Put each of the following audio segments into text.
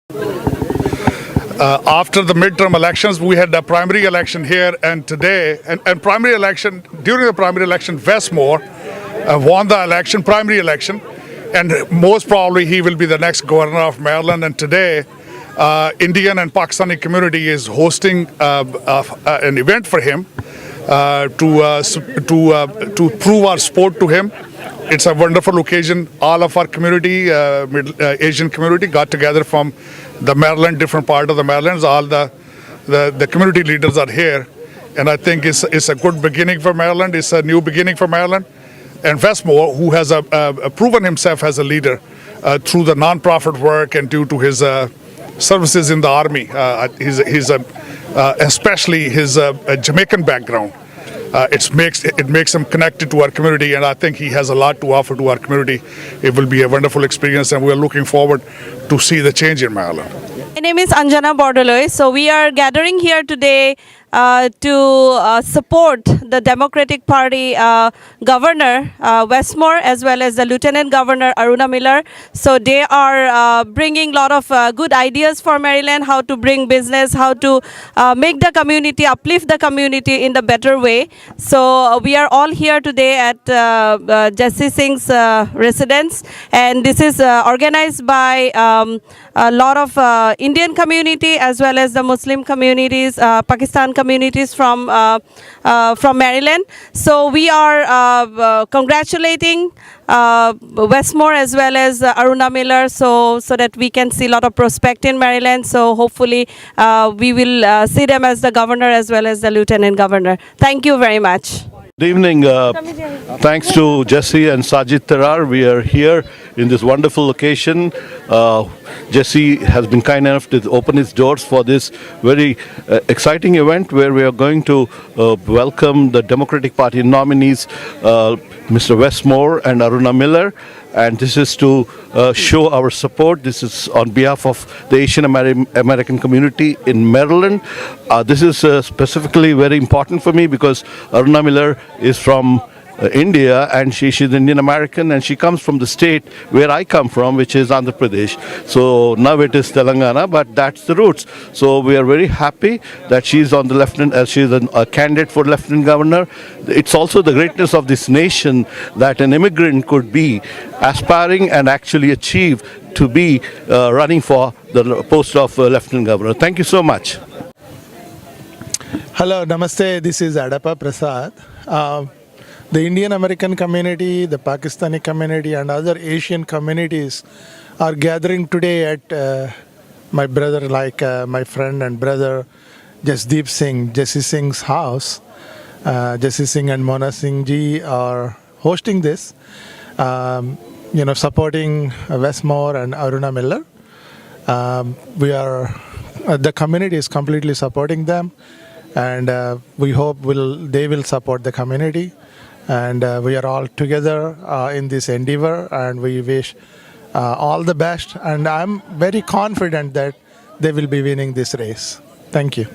After the midterm elections, we had a primary election here, and today, and primary election, during the primary election, Westmore won the election, primary election, and most probably he will be the next governor of Maryland. And today, Indian and Pakistani community is hosting an event for him to prove our support to him. It's a wonderful occasion. All of our community, Asian community, got together from the Maryland, different part of the Marylands. All the community leaders are here, and I think it's a good beginning for Maryland. It's a new beginning for Maryland. And Westmore, who has proven himself as a leader through the nonprofit work and due to his services in the army, especially his Jamaican background. It makes him connected to our community, and I think he has a lot to offer to our community. It will be a wonderful experience, and we are looking forward to see the change in Maryland. My name is Anjana Bordaloy. So we are gathering here today to support the Democratic Party Governor Westmore, as well as the Lieutenant Governor Aruna Miller. So they are bringing a lot of good ideas for Maryland, how to bring business, how to make the community, uplift the community in the better way. So we are all here today at Jasdip Singh's residence, and this is organized by a lot of Indian community as well as the Muslim communities, Pakistan communities from Maryland. So we are congratulating Westmore as well as Aruna Miller, so that we can see a lot of prospect in Maryland. So hopefully we will see them as the governor as well as the lieutenant governor. Thank you very much. Good evening. Thanks to Jesse and Sajid Tarar, we are here in this wonderful location. Jesse has been kind enough to open his doors for this very exciting event where we are going to welcome the Democratic Party nominees, Mr. Westmore and Aruna Miller. And this is to show our support. This is on behalf of the Asian American community in Maryland. This is specifically very important for me because Aruna Miller is from India, and she's Indian American, and she comes from the state where I come from, which is Andhra Pradesh. So now it is Telangana, but that's the roots. So we are very happy that she's on the lieutenant, she's a candidate for lieutenant governor. It's also the greatness of this nation that an immigrant could be aspiring and actually achieve to be running for the post of lieutenant governor. Thank you so much. Hello, namaste. This is Adapa Prasad. The Indian American community, the Pakistani community, and other Asian communities are gathering today at my brother, my friend and brother Jasdip Singh, Jasdip Singh's house. Jasdip Singh and Mona Singh ji are hosting this, supporting Westmore and Aruna Miller. The community is completely supporting them, and we hope they will support the community. And we are all together in this endeavor, and we wish all the best. And I'm very confident that they will be winning this race. Thank you.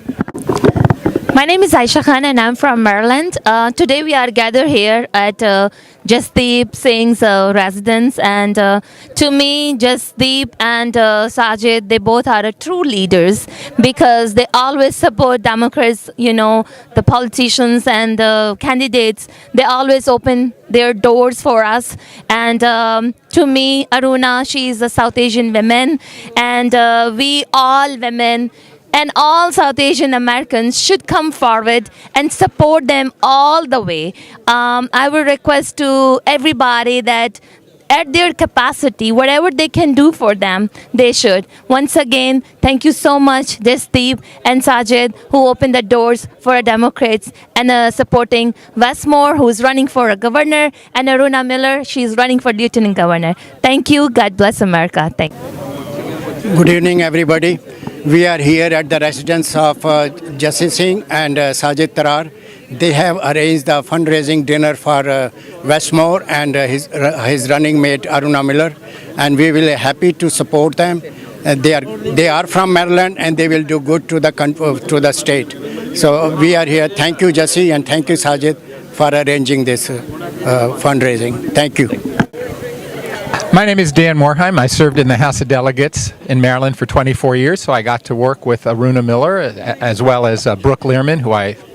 My name is Aisha Khan and I'm from Maryland. Today we are gathered here at Jasdip Singh's residence, and to me Jasdip and Sajid, they both are true leaders because they always support Democrats, the politicians and the candidates. They always open their doors for us, and to me Aruna, she is a South Asian woman, and we all women and all South Asian Americans should come forward and support them all the way. I would request to everybody that at their capacity, whatever they can do for them, they should. Once again, thank you so much, Jasdip and Sajid, who opened the doors for Democrats, and supporting Westmore, who is running for a governor, and Aruna Miller, she is running for lieutenant governor. Thank you. God bless America. Thank you. Good evening, everybody. We are here at the residence of Jasdip Singh and Sajid Tarar. They have arranged the fundraising dinner for Westmore and his running mate Aruna Miller, and we will be happy to support them. They are from Maryland, and they will do good to the state. So we are here. Thank you, Jesse, and thank you, Sajid, for arranging this fundraising. Thank you. My name is Dan Morheim. I served in the House of Delegates in Maryland for 24 years, so I got to work with Aruna Miller as well as Brooke Learman,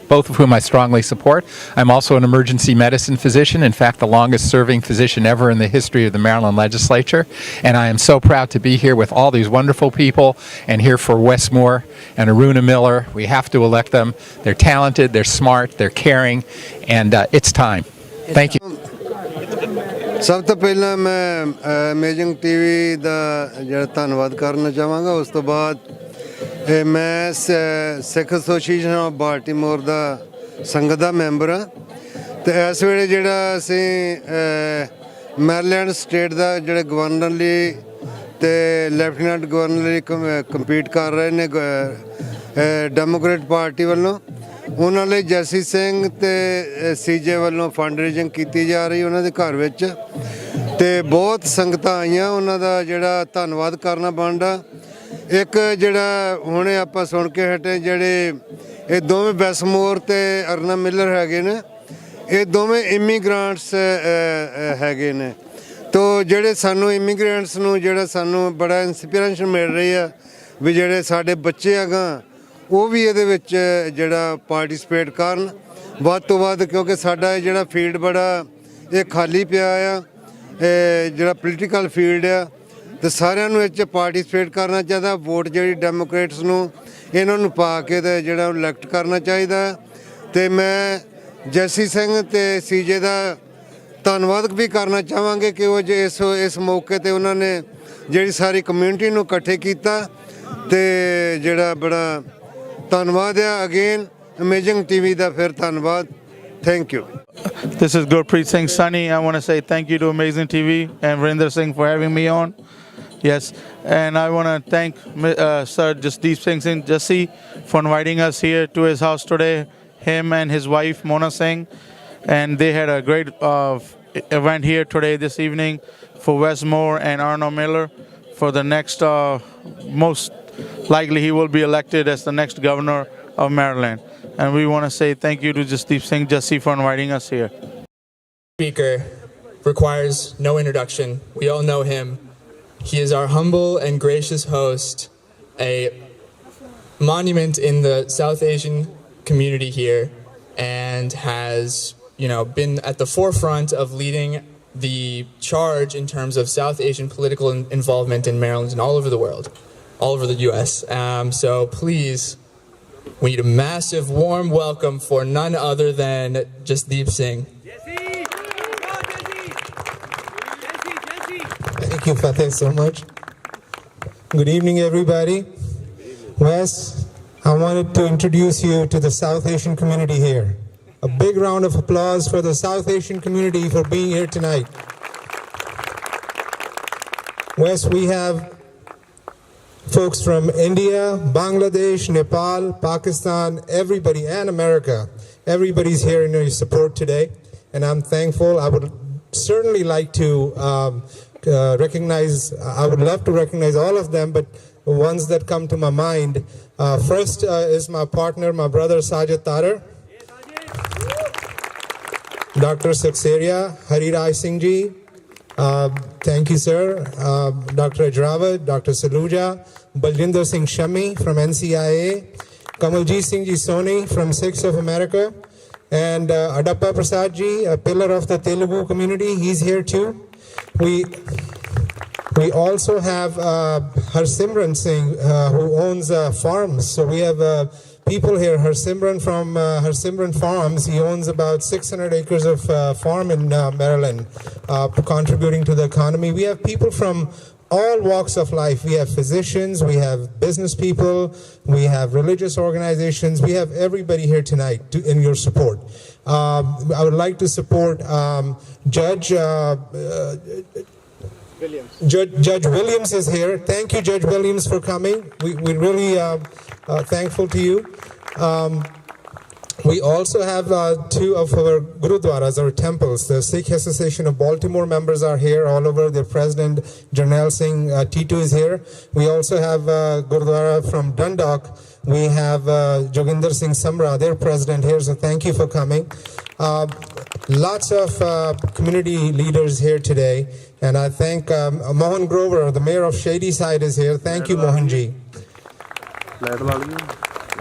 both of whom I strongly support. I'm also an emergency medicine physician, in fact, the longest serving physician ever in the history of the Maryland legislature. And I am so proud to be here with all these wonderful people and here for Westmore and Aruna Miller. We have to elect them. They're talented, they're smart, they're caring, and it's time. Thank you. ਸਭ ਤੋਂ ਪਹਿਲਾਂ ਮੈਂ amazing TV ਦਾ ਜਿਹੜਾ ਧੰਨਵਾਦ ਕਰਨਾ ਚਾਹਾਂਗਾ। ਉਸ ਤੋਂ ਬਾਅਦ ਮੈਂ ਸਿੱਖ ਐਸੋਸੀਏਸ਼ਨ ਆਫ ਬਾਲਟਿਮੋਰ ਦਾ ਸੰਗਤ ਦਾ ਮੈਂਬਰ ਹਾਂ ਤੇ ਇਸ ਵੇਲੇ ਜਿਹੜਾ ਅਸੀਂ ਮੈਰੀਲੈਂਡ ਸਟੇਟ ਦਾ ਜਿਹੜੇ ਗਵਰਨਰ ਲਈ ਤੇ ਲੈਫਟੀਨੈਂਟ ਗਵਰਨਰ ਲਈ ਕੰਪੀਟ ਕਰ ਰਹੇ ਨੇ ਡੈਮੋਕ੍ਰੇਟ ਪਾਰਟੀ ਵੱਲੋਂ। ਉਹਨਾਂ ਲਈ ਜੈਸੀ ਸਿੰਘ ਤੇ ਸੀਜੇ ਵੱਲੋਂ ਫੰਡ ਰੇਜ਼ਿੰਗ ਕੀਤੀ ਜਾ ਰਹੀ ਉਹਨਾਂ ਦੇ ਘਰ ਵਿੱਚ ਤੇ ਬਹੁਤ ਸੰਗਤਾਂ ਆਈਆਂ। ਉਹਨਾਂ ਦਾ ਜਿਹੜਾ ਧੰਨਵਾਦ ਕਰਨਾ ਬਣਦਾ। ਇੱਕ ਜਿਹੜਾ ਹੁਣੇ ਆਪਾਂ ਸੁਣ ਕੇ ਹਟੇ ਜਿਹੜੇ ਇਹ ਦੋਵੇਂ ਵੈਸਮੋਰ ਤੇ ਅਰਨਾ ਮਿਲਰ ਹੈਗੇ ਨੇ, ਇਹ ਦੋਵੇਂ ਇਮੀਗ੍ਰੈਂਟਸ ਹੈਗੇ ਨੇ। ਤੋ ਜਿਹੜੇ ਸਾਨੂੰ ਇਮੀਗ੍ਰੈਂਟਸ ਨੂੰ ਜਿਹੜਾ ਸਾਨੂੰ ਬੜਾ ਇੰਸਪੀਰੇਸ਼ਨ ਮਿਲ ਰਹੀ ਆ ਵੀ ਜਿਹੜੇ ਸਾਡੇ ਬੱਚੇ ਹੈਗਾ ਉਹ ਵੀ ਇਹਦੇ ਵਿੱਚ ਜਿਹੜਾ ਪਾਰਟਿਸਪੇਟ ਕਰਨ ਵੱਧ ਤੋਂ ਵੱਧ, ਕਿਉਂਕਿ ਸਾਡਾ ਇਹ ਜਿਹੜਾ ਫੀਲਡ ਬੜਾ ਇਹ ਖਾਲੀ ਪਿਆ ਆ, ਜਿਹੜਾ ਪੋਲੀਟੀਕਲ ਫੀਲਡ ਆ ਤੇ ਸਾਰਿਆਂ ਨੂੰ ਇਹ 'ਚ ਪਾਰਟਿਸਪੇਟ ਕਰਨਾ ਚਾਹੀਦਾ। ਵੋਟ ਜਿਹੜੀ ਡੈਮੋਕ੍ਰੇਟਸ ਨੂੰ ਇਹਨਾਂ ਨੂੰ ਪਾ ਕੇ ਤੇ ਜਿਹੜਾ ਇਲੈਕਟ ਕਰਨਾ ਚਾਹੀਦਾ। ਤੇ ਮੈਂ ਜੈਸੀ ਸਿੰਘ ਤੇ ਸੀਜੇ ਦਾ ਧੰਨਵਾਦ ਵੀ ਕਰਨਾ ਚਾਹਾਂਗੇ ਕਿ ਉਹ ਜੇ ਇਸ ਮੌਕੇ ਤੇ ਉਹਨਾਂ ਨੇ ਜਿਹੜੀ ਸਾਰੀ ਕਮਿਊਨਿਟੀ ਨੂੰ ਇਕੱਠੇ ਕੀਤਾ ਤੇ ਜਿਹੜਾ ਬੜਾ ਧੰਨਵਾਦ ਹੈ। ਅਗੇਨ ਅਮੇਜ਼ਿੰਗ ਟੀਵੀ ਦਾ ਫਿਰ ਧੰਨਵਾਦ। Thank you. This is Gurpreet Singh Sunny. I want to say thank you to Amazing TV and Vrinder Singh for having me on. Yes, and I want to thank Sir Jasdip Singh Jassi for inviting us here to his house today, him and his wife Mona Singh, and they had a great event here today this evening for Westmore and Aruna Miller for the next, most likely he will be elected as the next governor of Maryland. And we want to say thank you to Jasdip Singh Jassi for inviting us here. Speaker requires no introduction. We all know him. He is our humble and gracious host, a monument in the South Asian community here, and has, been at the forefront of leading the charge in terms of South Asian political involvement in Maryland and all over the world, all over the U.S. So please, we need a massive, warm welcome for none other than Jasdip Singh. Thank you, Fateh, so much. Good evening, everybody. Wes, I wanted to introduce you to the South Asian community here. A big round of applause for the South Asian community for being here tonight. Wes, we have folks from India, Bangladesh, Nepal, Pakistan, everybody, and America. Everybody's here in your support today, and I'm thankful. I would certainly like to I would love to recognize all of them, but the ones that come to my mind, first is my partner, my brother Sajid Tarar, Dr. Sakseria, Harirai Singh Ji, thank you, sir, Dr. Ajrawat, Dr. Saluja, Baljinder Singh Shami from NCIA, Kamaljeet Singh Ji Soni from Sikhs of America, and Adappa Prasad Ji, a pillar of the Telugu community, he's here too. We also have Harsimran Singh, who owns farms. So we have people here. Harsimran from Harsimran Farms. He owns about 600 acres of farm in Maryland, contributing to the economy. We have people from all walks of life. We have physicians, we have business people, we have religious organizations. We have everybody here tonight in your support. I would like to support Judge Williams is here. Thank you, Judge Williams, for coming. We're really thankful to you. We also have two of our gurudwaras, our temples. The Sikh Association of Baltimore members are here all over. Their president, Jarnail Singh Titu, is here. We also have gurudwara from Dundalk. We have Joginder Singh Samra, their president, here. So thank you for coming. lots of community leaders here today. And I thank Mohan Grover, the mayor of Shady Side, is here. Thank you, Mohanji.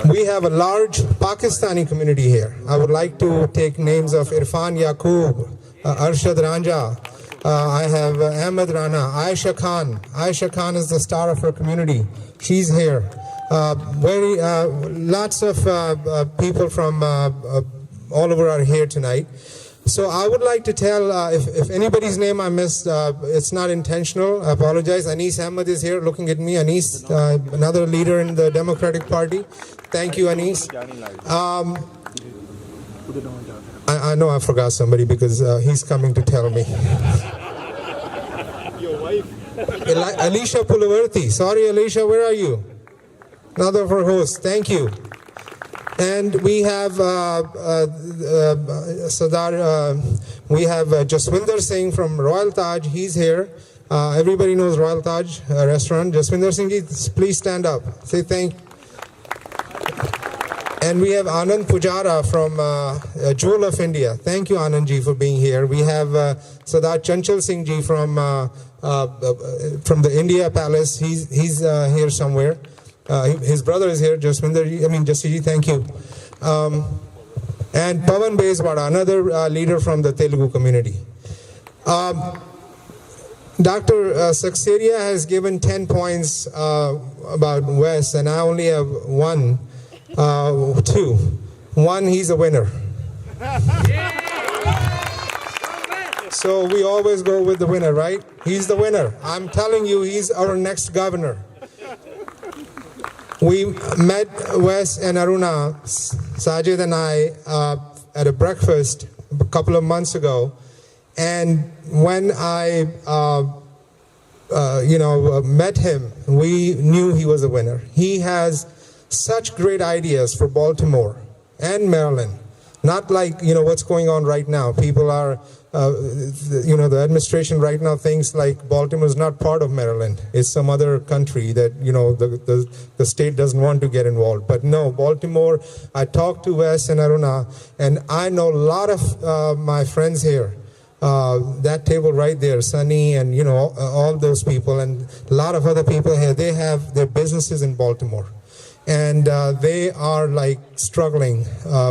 We have a large Pakistani community here. I would like to take names of Irfan Yaqub, Arshad Ranja. I have Ahmed Rana, Aisha Khan. Aisha Khan is the star of her community. She's here. Lots of people from all over are here tonight. So I would like to tell, if anybody's name I missed, it's not intentional. I apologize. Anis Ahmed is here looking at me. Anis, another leader in the Democratic Party. Thank you, Anis. I know I forgot somebody because he's coming to tell me. Your wife. Alicia Pulavarthi. Sorry, Alicia, where are you? Another of our hosts. Thank you. And we have we have Jaswinder Singh from Royal Taj. He's here. Everybody knows Royal Taj restaurant. Jaswinder Singh, please stand up. Say thank you. And we have Anand Pujara from Jewel of India. Thank you, Anandji, for being here. We have Sardar Chanchal Singh Ji from the India Palace. He's here somewhere. His brother is here, Jassi Ji, thank you. And Pavan Bezwada, another leader from the Telugu community. Dr. Saxeria has given 10 points about West, and I only have two. One, he's a winner. So we always go with the winner, right? He's the winner. I'm telling you, he's our next governor. We met Wes and Aruna, Sajid and I, at a breakfast a couple of months ago. And when I, met him, we knew he was a winner. He has such great ideas for Baltimore and Maryland. Not like, what's going on right now. People are, the administration right now thinks like Baltimore is not part of Maryland. It's some other country that, the state doesn't want to get involved. But no, Baltimore, I talked to Wes and Aruna, and I know a lot of my friends here. That table right there, Sunny and, all those people and a lot of other people here, they have their businesses in Baltimore. And they are like struggling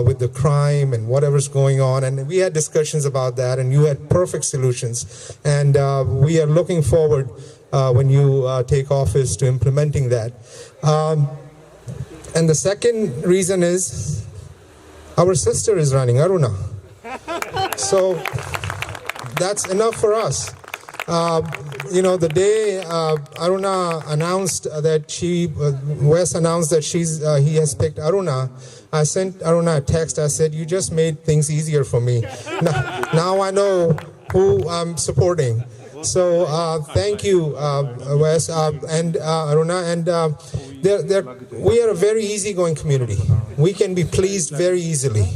with the crime and whatever's going on. And we had discussions about that, and you had perfect solutions. And we are looking forward when you take office to implementing that. And the second reason is our sister is running, Aruna. So that's enough for us. The day Aruna announced that Wes announced that he has picked Aruna, I sent Aruna a text. I said, you just made things easier for me. Now I know who I'm supporting. So thank you, Wes and Aruna. And we are a very easygoing community. We can be pleased very easily.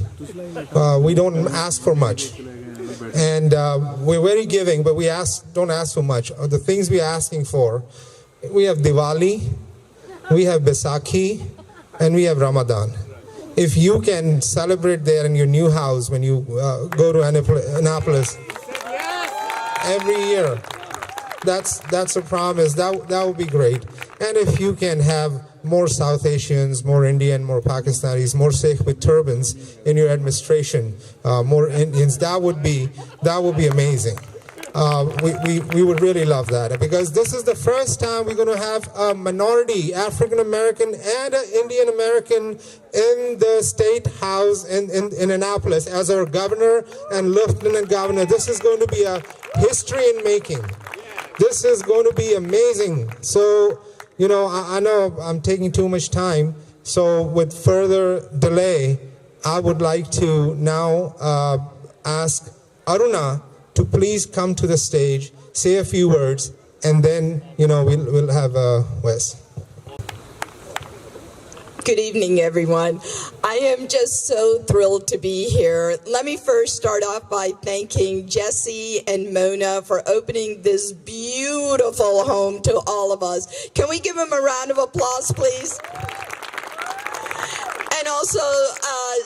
We don't ask for much. And we're very giving, but we don't ask for much. The things we're asking for, we have Diwali, we have Baisakhi, and we have Ramadan. If you can celebrate there in your new house when you go to Annapolis every year, that's a promise. That would be great. And if you can have more South Asians, more Indian, more Pakistanis, more Sikh with turbans in your administration, more Indians, that would be amazing. We would really love that, because this is the first time we're going to have a minority, African American and an Indian American in the state house in Annapolis as our governor and lieutenant governor. This is going to be a history in making. This is going to be amazing. So, I know I'm taking too much time. So with further delay, I would like to now ask Aruna to please come to the stage, say a few words, and then, we'll have Wes. Good evening, everyone. I am just so thrilled to be here. Let me first start off by thanking Jesse and Mona for opening this beautiful home to all of us. Can we give them a round of applause, please? And also,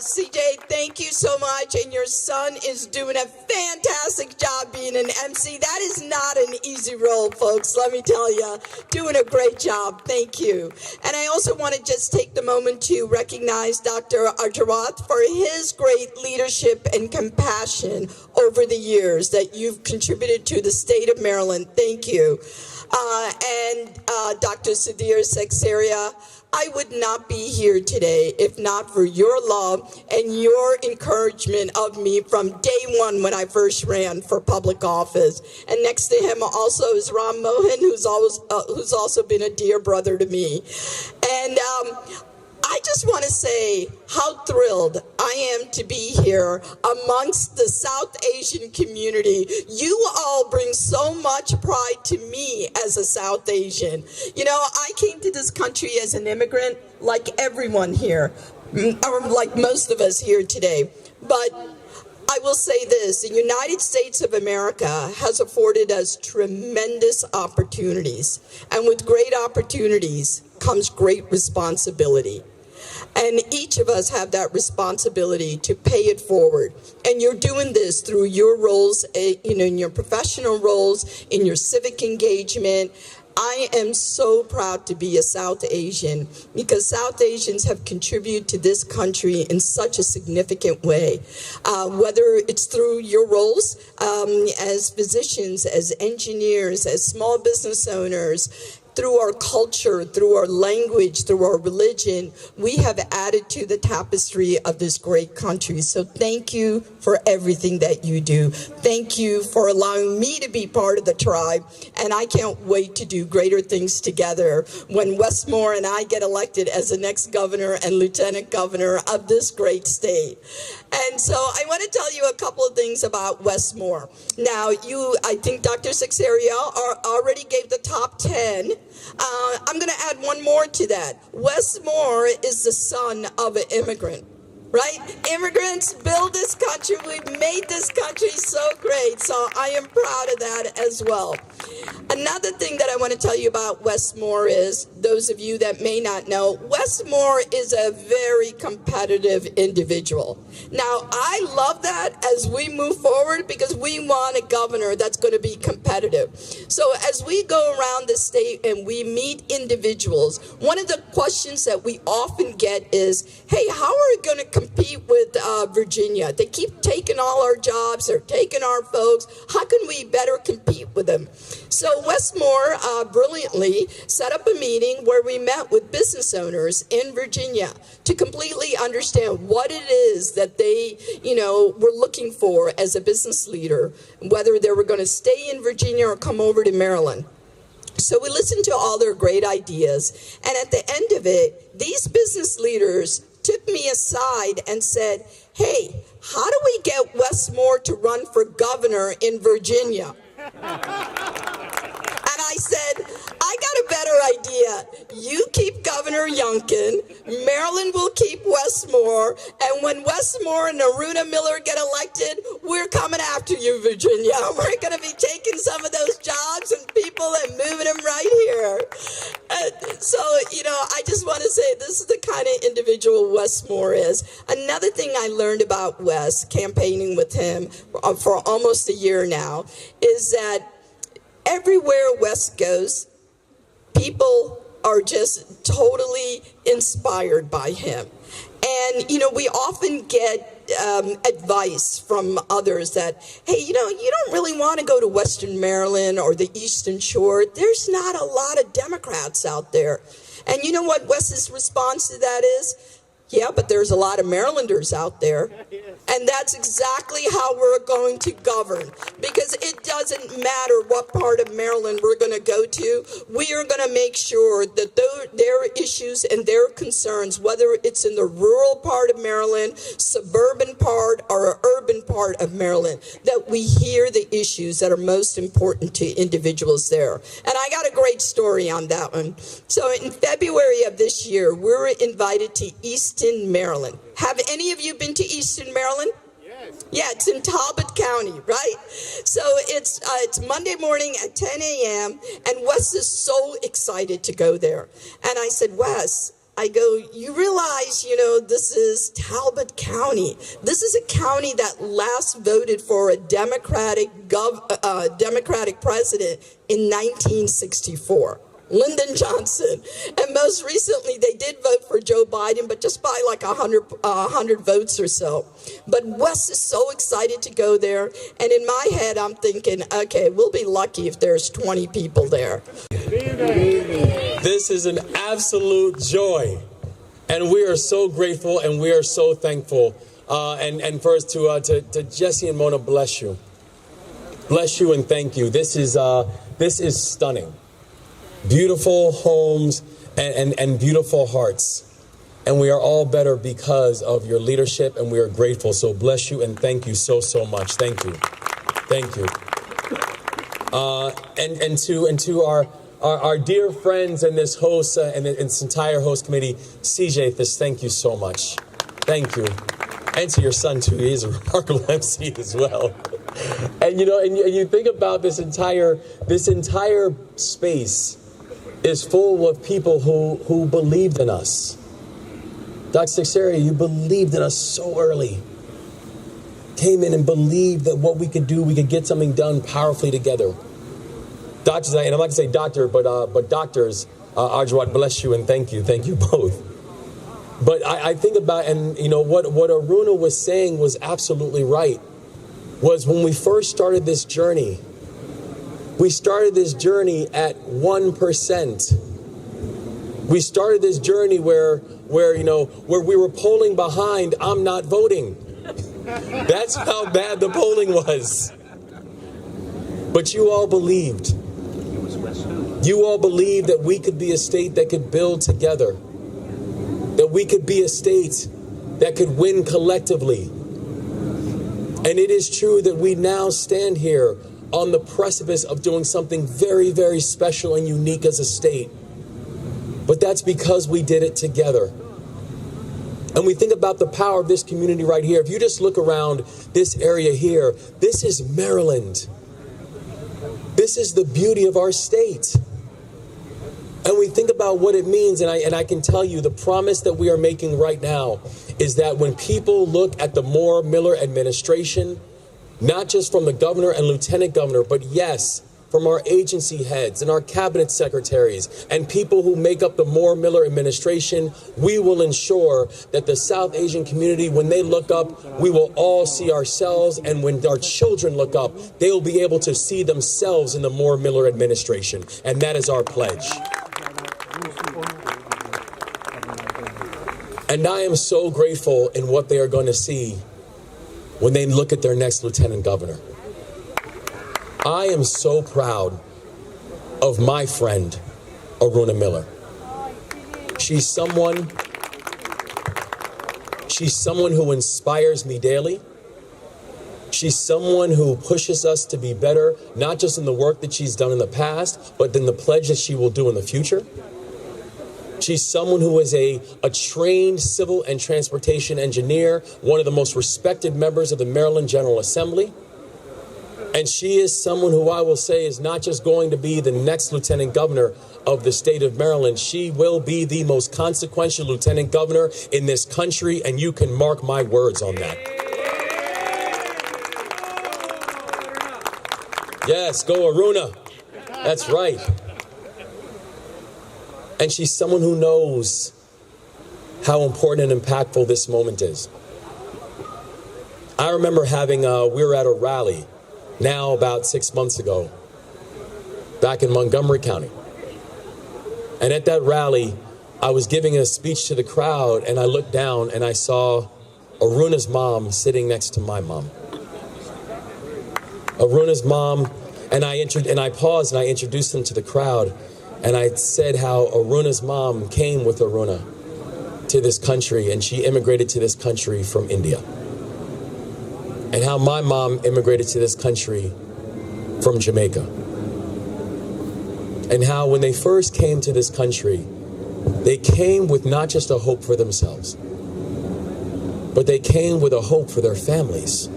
CJ, thank you so much. And your son is doing a fantastic job being an MC. That is not an easy role, folks, let me tell you. Doing a great job. Thank you. And I also want to just take the moment to recognize Dr. Arjawat for his great leadership and compassion over the years that you've contributed to the state of Maryland. Thank you. And Dr. Sudhir Seksaria, I would not be here today if not for your love and your encouragement of me from day one when I first ran for public office. And next to him also is Ram Mohan, who's also been a dear brother to me. And I just want to say how thrilled I am to be here amongst the South Asian community. You all bring so much pride to me as a South Asian. You know, I came to this country as an immigrant, like everyone here, or like most of us here today. But I will say this, the United States of America has afforded us tremendous opportunities. And with great opportunities comes great responsibility. And each of us have that responsibility to pay it forward. And you're doing this through your roles, in your professional roles, in your civic engagement. I am so proud to be a South Asian because South Asians have contributed to this country in such a significant way. Whether it's through your roles as physicians, as engineers, as small business owners, through our culture, through our language, through our religion, we have added to the tapestry of this great country. So thank you for everything that you do. Thank you for allowing me to be part of the tribe. And I can't wait to do greater things together when Westmore and I get elected as the next governor and lieutenant governor of this great state. And so I want to tell you a couple of things about Westmore. Now, I think Dr. Seksaria already gave the top 10. I'm going to add one more to that. Westmore is the son of an immigrant, right? Immigrants build this country. We've made this country so great. So I am proud of that as well. Another thing that I want to tell you about Westmore is, those of you that may not know, Westmore is a very competitive individual. Now, I love that as we move forward because we want a governor that's going to be competitive. So as we go around the state and we meet individuals, one of the questions that we often get is, hey, how are we going to compete with Virginia? They keep taking all our jobs, they're taking our folks. How can we better compete with them? So Westmore brilliantly set up a meeting where we met with business owners in Virginia to completely understand what it is that they, were looking for as a business leader, whether they were going to stay in Virginia or come over to Maryland. So we listened to all their great ideas. And at the end of it, these business leaders took me aside and said, hey, how do we get Westmore to run for governor in Virginia? And I said, I got a better idea. You keep Governor Youngkin, Maryland will keep Westmore, and when Westmore and Aruna Miller get elected, we're coming after you, Virginia. We're going to be taking some of those jobs and people and moving them right here. So, I just want to say this is the kind of individual Westmore is. Another thing I learned about Wes, campaigning with him for almost a year now, is that everywhere Wes goes, people are just totally inspired by him. And, we often get advice from others that, hey, you don't really want to go to Western Maryland or the Eastern Shore. There's not a lot of Democrats out there. And you know what Wes's response to that is? Yeah, but there's a lot of Marylanders out there. And that's exactly how we're going to govern. Because it doesn't matter what part of Maryland we're going to go to. We are going to make sure that their issues and their concerns, whether it's in the rural part of Maryland, suburban part, or urban part of Maryland, that we hear the issues that are most important to individuals there. And I got a great story on that one. So in February of this year, we were invited to Easton, Maryland. Have any of you been to Easton, Maryland? Yes. Yeah, it's in Talbot County, right? So it's Monday morning at 10 a.m. and Wes is so excited to go there. And I said, Wes, I go, you realize, this is Talbot County. This is a county that last voted for a Democratic president in 1964. Lyndon Johnson. And most recently, they did vote for Joe Biden, but just by like 100 votes or so. But Wes is so excited to go there. And in my head, I'm thinking, okay, we'll be lucky if there's 20 people there. This is an absolute joy. And we are so grateful and we are so thankful. And first to Jesse and Mona, bless you. Bless you and thank you. This is stunning. Beautiful homes and beautiful hearts. And we are all better because of your leadership, and we are grateful. So bless you and thank you so much. Thank you. Thank you. And to our dear friends and this host and this entire host committee, CJ, thank you so much. Thank you. And to your son too. He is a remarkable MC as well. And you think about this entire space is full of people who believed in us. Dr. Sixeria, you believed in us so early. Came in and believed that what we could do, we could get something done powerfully together. Doctors, and I'm not going to say doctor, but doctors, Arjwat, bless you and thank you both. But I think about, and what Aruna was saying was absolutely right, was when we first started this journey, we started this journey at 1%. We started this journey where we were polling behind, I'm not voting. That's how bad the polling was. But you all believed. You all believed that we could be a state that could build together. That we could be a state that could win collectively. And it is true that we now stand here on the precipice of doing something very, very special and unique as a state. But that's because we did it together. And we think about the power of this community right here. If you just look around this area here, this is Maryland. This is the beauty of our state. And we think about what it means, and I can tell you the promise that we are making right now is that when people look at the Moore-Miller administration, not just from the governor and lieutenant governor, but yes, from our agency heads and our cabinet secretaries and people who make up the Moore-Miller administration, we will ensure that the South Asian community, when they look up, we will all see ourselves. And when our children look up, they will be able to see themselves in the Moore-Miller administration. And that is our pledge. And I am so grateful in what they are going to see when they look at their next lieutenant governor. I am so proud of my friend, Aruna Miller. She's someone who inspires me daily. She's someone who pushes us to be better, not just in the work that she's done in the past, but in the pledge that she will do in the future. She's someone who is a trained civil and transportation engineer, one of the most respected members of the Maryland General Assembly. And she is someone who I will say is not just going to be the next lieutenant governor of the state of Maryland. She will be the most consequential lieutenant governor in this country, and you can mark my words on that. Yes, go Aruna. That's right. And she's someone who knows how important and impactful this moment is. I remember we were at a rally now about 6 months ago, back in Montgomery County. And at that rally, I was giving a speech to the crowd, and I looked down and I saw Aruna's mom sitting next to my mom. Aruna's mom, and I paused and I introduced them to the crowd. And I said how Aruna's mom came with Aruna to this country, and she immigrated to this country from India. And how my mom immigrated to this country from Jamaica. And how when they first came to this country, they came with not just a hope for themselves, but they came with a hope for their families.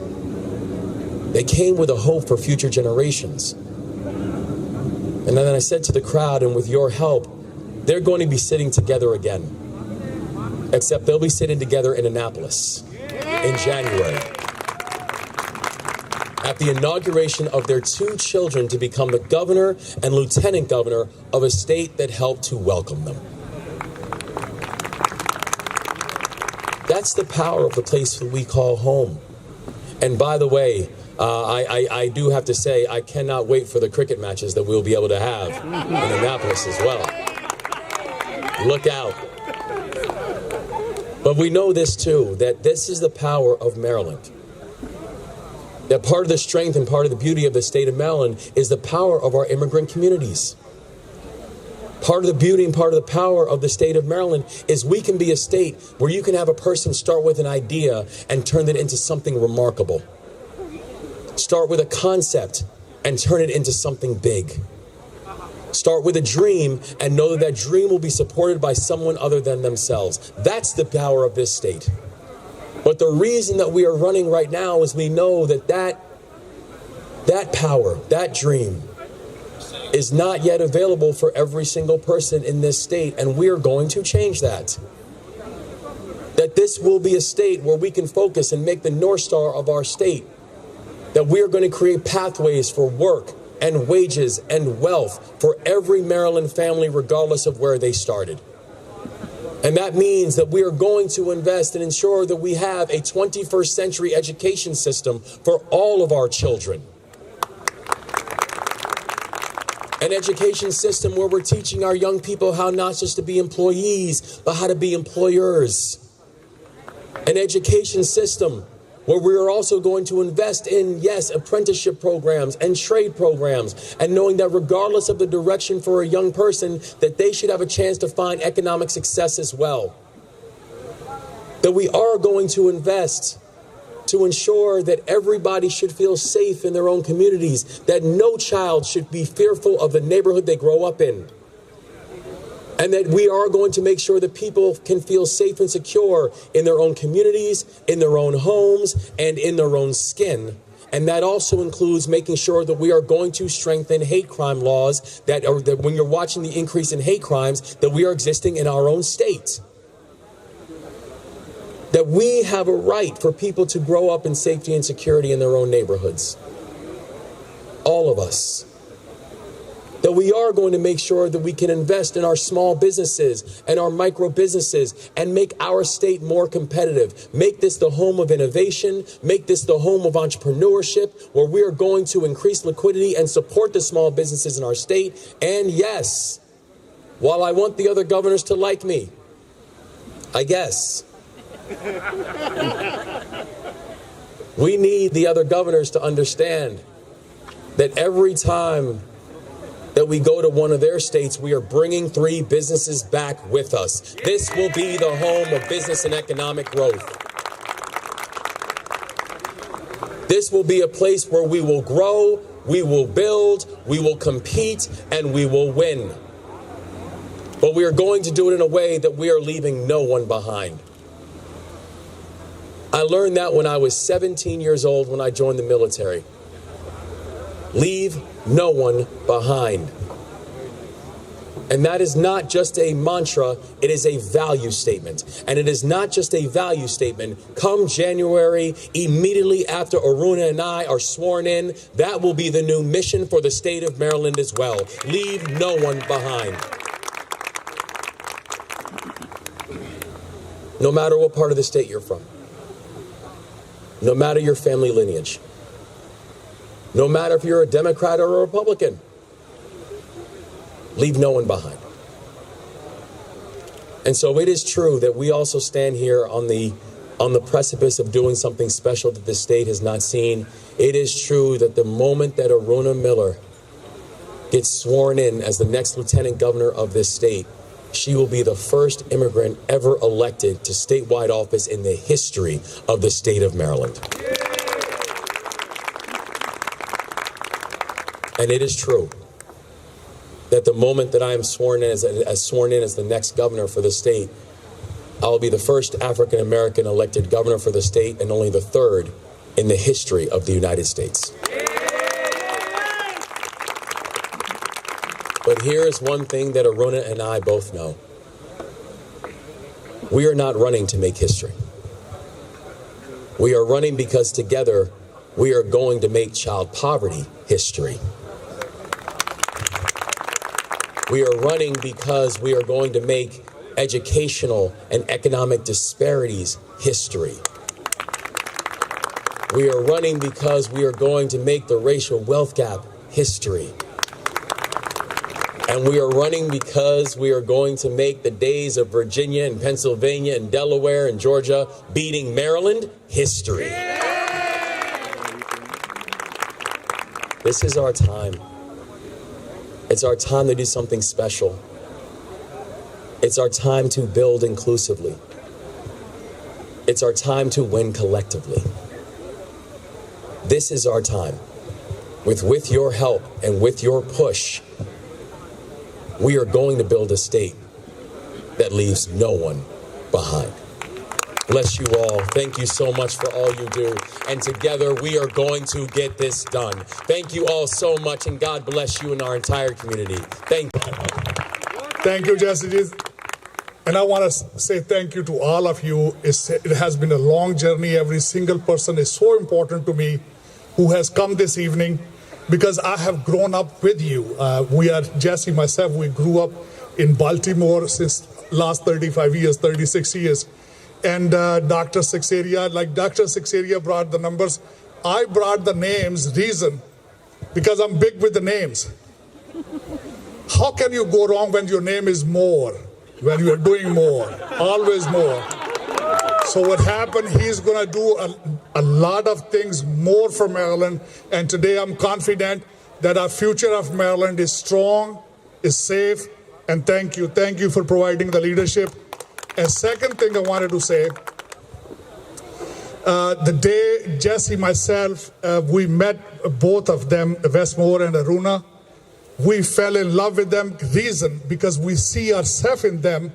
They came with a hope for future generations. And then I said to the crowd, and with your help, they're going to be sitting together again. except they'll be sitting together in Annapolis in January at the inauguration of their 2 children to become the governor and lieutenant governor of a state that helped to welcome them. That's the power of the place that we call home. And by the way, I do have to say, I cannot wait for the cricket matches that we'll be able to have in Annapolis as well. Look out. But we know this too, that this is the power of Maryland. That part of the strength and part of the beauty of the state of Maryland is the power of our immigrant communities. Part of the beauty and part of the power of the state of Maryland is we can be a state where you can have a person start with an idea and turn it into something remarkable. Start with a concept and turn it into something big. Start with a dream and know that that dream will be supported by someone other than themselves. That's the power of this state. But the reason that we are running right now is we know that power, that dream, is not yet available for every single person in this state, and we are going to change that. That this will be a state where we can focus and make the North Star of our state. That we are going to create pathways for work and wages and wealth for every Maryland family, regardless of where they started. And that means that we are going to invest and ensure that we have a 21st century education system for all of our children. An education system where we're teaching our young people how not just to be employees, but how to be employers. An education system where we are also going to invest in, yes, apprenticeship programs and trade programs, and knowing that regardless of the direction for a young person, that they should have a chance to find economic success as well. That we are going to invest to ensure that everybody should feel safe in their own communities, that no child should be fearful of the neighborhood they grow up in. And that we are going to make sure that people can feel safe and secure in their own communities, in their own homes, and in their own skin. And that also includes making sure that we are going to strengthen hate crime laws, that when you're watching the increase in hate crimes, that we are existing in our own state. That we have a right for people to grow up in safety and security in their own neighborhoods. All of us. That we are going to make sure that we can invest in our small businesses and our micro businesses and make our state more competitive. Make this the home of innovation. Make this the home of entrepreneurship, where we are going to increase liquidity and support the small businesses in our state. And yes, while I want the other governors to like me, I guess, we need the other governors to understand that every time that we go to one of their states, we are bringing 3 businesses back with us. This will be the home of business and economic growth. This will be a place where we will grow, we will build, we will compete, and we will win. But we are going to do it in a way that we are leaving no one behind. I learned that when I was 17 years old when I joined the military. Leave no one behind. And that is not just a mantra, it is a value statement. And it is not just a value statement. Come January, immediately after Aruna and I are sworn in, that will be the new mission for the state of Maryland as well. Leave no one behind. No matter what part of the state you're from. No matter your family lineage. No matter if you're a Democrat or a Republican. Leave no one behind. And so it is true that we also stand here on the precipice of doing something special that the state has not seen. It is true that the moment that Aruna Miller gets sworn in as the next lieutenant governor of this state, she will be the first immigrant ever elected to statewide office in the history of the state of Maryland. And it is true that the moment that I am sworn in as the next governor for the state, I will be the first African American elected governor for the state and only the 3rd in the history of the United States. But here is one thing that Aruna and I both know. We are not running to make history. We are running because together we are going to make child poverty history. We are running because we are going to make educational and economic disparities history. We are running because we are going to make the racial wealth gap history. And we are running because we are going to make the days of Virginia and Pennsylvania and Delaware and Georgia beating Maryland history. This is our time. It's our time to do something special. It's our time to build inclusively. It's our time to win collectively. This is our time. With your help and with your push, we are going to build a state that leaves no one behind. Bless you all. Thank you so much for all you do. And together we are going to get this done. Thank you all so much, and God bless you and our entire community. Thank you. Thank you, Jasdip. And I want to say thank you to all of you. It has been a long journey. Every single person is so important to me who has come this evening, because I have grown up with you. Jesse, myself, we grew up in Baltimore since last 35 years, 36 years. And Dr. Sixeria, like Dr. Sixeria brought the numbers, I brought the names, reason, because I'm big with the names. How can you go wrong when your name is more, when you are doing more, always more? So what happened, he's going to do a lot of things more for Maryland. And today I'm confident that our future of Maryland is strong, is safe, and thank you. Thank you for providing the leadership. And second thing I wanted to say, the day Jesse, myself, we met both of them, Westmore and Aruna, we fell in love with them. Reason, because we see ourselves in them.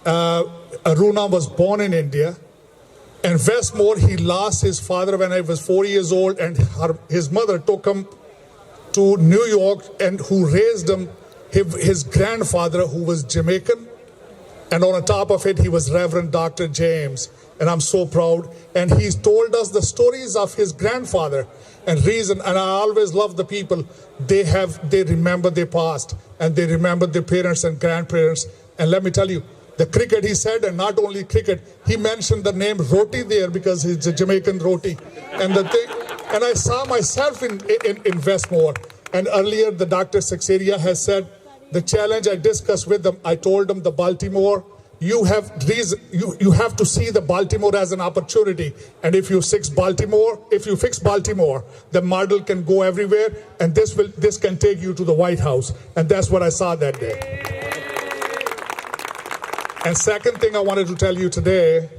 Aruna was born in India, and Westmore, he lost his father when he was 4 years old, and his mother took him to New York, and who raised him, his grandfather, who was Jamaican, and on top of it, he was Reverend Dr. James, and I'm so proud. And he's told us the stories of his grandfather, and reason, and I always love the people, they remember their past, and they remember their parents and grandparents. And let me tell you, the cricket, he said, and not only cricket, he mentioned the name Roti there because it's a Jamaican roti. And the thing, and I saw myself in Westmore. And earlier, the Dr. Sixeria has said, the challenge I discussed with them, I told them the Baltimore, you have to see the Baltimore as an opportunity. And if you fix Baltimore, the model can go everywhere, and this can take you to the White House. And that's what I saw that day. And second thing I wanted to tell you today,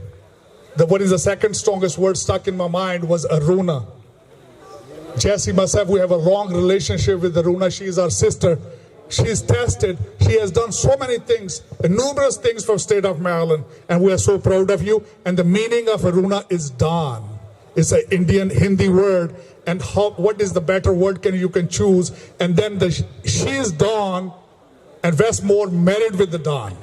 what is the second strongest word stuck in my mind was Aruna. Jesse, myself, we have a long relationship with Aruna. She is our sister. She's tested. She has done so many things, numerous things for state of Maryland, and we are so proud of you. And the meaning of Aruna is dawn. It's an Indian Hindi word. And what is the better word you can choose? And then she is dawn, and Westmore married with the dawn.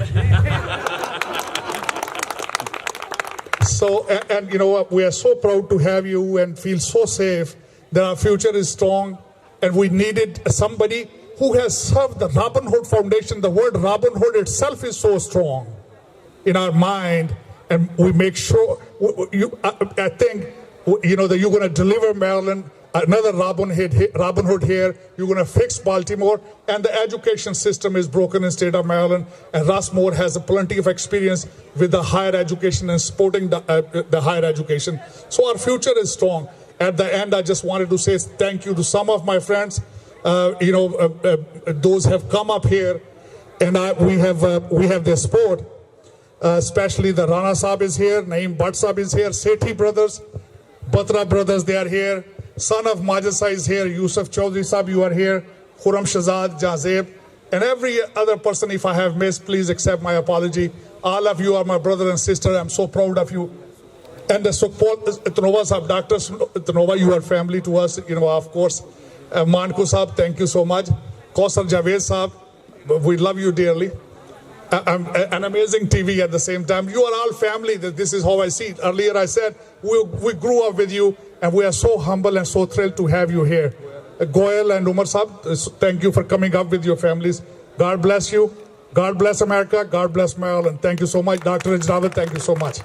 So, and you know what, we are so proud to have you and feel so safe that our future is strong. And we needed somebody who has served the Robin Hood Foundation. The word Robin Hood itself is so strong in our mind. And we make sure, I think, that you're going to deliver Maryland another Robin Hood here. You're going to fix Baltimore, and the education system is broken in state of Maryland. And Russ Moore has plenty of experience with the higher education and supporting the higher education. So our future is strong. At the end, I just wanted to say thank you to some of my friends. Those have come up here, and we have their support. Especially the Rana Saab is here, Naeem Bhatt Saab is here, Sethi brothers, Batra brothers, they are here. Son of Majasa is here, Yusuf Chaudhry Saab, you are here, Khurram Shahzad, Jasdip, and every other person, if I have missed, please accept my apology. All of you are my brother and sister. I'm so proud of you. And the support, Tanova Saab, Dr. Tanova, you are family to us, of course. Manku Saab, thank you so much. Kausar Javed Saab, we love you dearly. an amazing TV at the same time. You are all family. This is how I see it. Earlier I said we grew up with you, and we are so humble and so thrilled to have you here. Goyal and Umar Saab, thank you for coming up with your families. God bless you. God bless America. God bless Maryland. Thank you so much. Dr. Rajrawat, thank you so much.